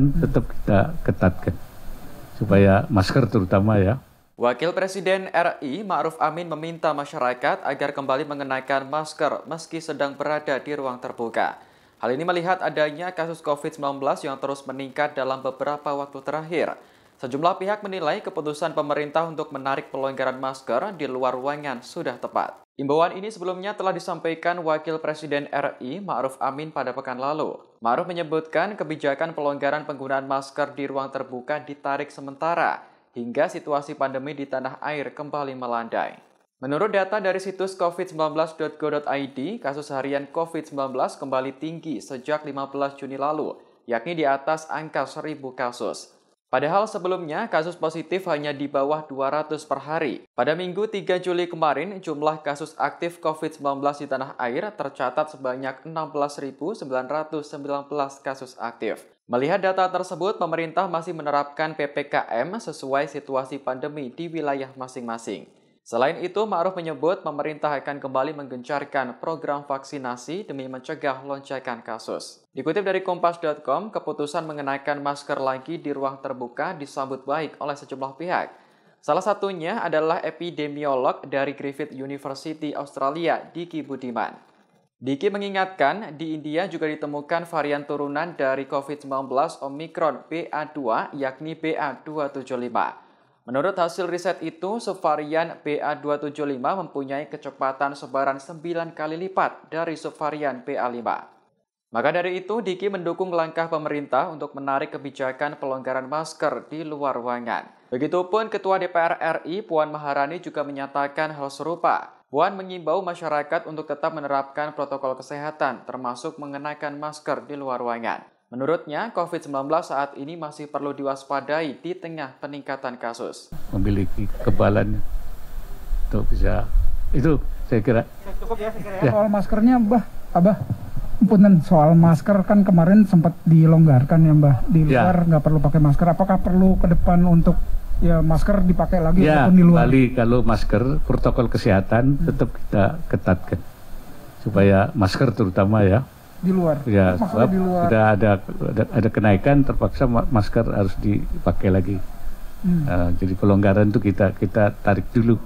Tetap kita ketatkan supaya masker terutama ya. Wakil Presiden RI Ma'ruf Amin meminta masyarakat agar kembali mengenakan masker meski sedang berada di ruang terbuka. Hal ini melihat adanya kasus COVID-19 yang terus meningkat dalam beberapa waktu terakhir. Sejumlah pihak menilai keputusan pemerintah untuk menarik pelonggaran masker di luar ruangan sudah tepat. Imbauan ini sebelumnya telah disampaikan Wakil Presiden RI Ma'ruf Amin pada pekan lalu. Ma'ruf menyebutkan kebijakan pelonggaran penggunaan masker di ruang terbuka ditarik sementara hingga situasi pandemi di tanah air kembali melandai. Menurut data dari situs covid19.go.id, kasus harian COVID-19 kembali tinggi sejak 15 Juni lalu, yakni di atas angka 1.000 kasus. Padahal sebelumnya kasus positif hanya di bawah 200 per hari. Pada Minggu 3 Juli kemarin, jumlah kasus aktif COVID-19 di tanah air tercatat sebanyak 16.919 kasus aktif. Melihat data tersebut, pemerintah masih menerapkan PPKM sesuai situasi pandemi di wilayah masing-masing. Selain itu, Ma'ruf menyebut pemerintah akan kembali menggencarkan program vaksinasi demi mencegah lonjakan kasus. Dikutip dari Kompas.com, keputusan mengenakan masker lagi di ruang terbuka disambut baik oleh sejumlah pihak. Salah satunya adalah epidemiolog dari Griffith University Australia, Diki Budiman. Diki mengingatkan, di India juga ditemukan varian turunan dari COVID-19 Omicron BA2 yakni BA275. Menurut hasil riset itu, subvarian BA275 mempunyai kecepatan sebaran 9 kali lipat dari subvarian BA5. Maka dari itu, Diki mendukung langkah pemerintah untuk menarik kebijakan pelonggaran masker di luar ruangan. Begitupun Ketua DPR RI Puan Maharani juga menyatakan hal serupa. Puan mengimbau masyarakat untuk tetap menerapkan protokol kesehatan, termasuk mengenakan masker di luar ruangan. Menurutnya, COVID-19 saat ini masih perlu diwaspadai di tengah peningkatan kasus. Memiliki kekebalan untuk bisa, itu saya kira. Cukup ya, saya kira ya. Soal maskernya, Abah, punten, soal masker kan kemarin sempat dilonggarkan ya, Mbah. Di luar nggak perlu pakai masker. Apakah perlu ke depan untuk ya masker dipakai lagi ataupun di luar? Kembali kalau masker, protokol kesehatan tetap kita ketatkan supaya masker terutama ya. Di luar. Ya, sebab sudah ada kenaikan, terpaksa masker harus dipakai lagi. Jadi pelonggaran itu kita tarik dulu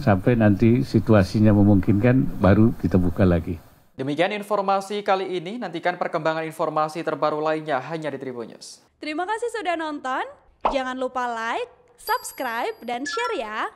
sampai nanti situasinya memungkinkan, baru kita buka lagi. Demikian informasi kali ini. Nantikan perkembangan informasi terbaru lainnya hanya di Tribun News. Terima kasih sudah nonton. Jangan lupa like, subscribe, dan share ya.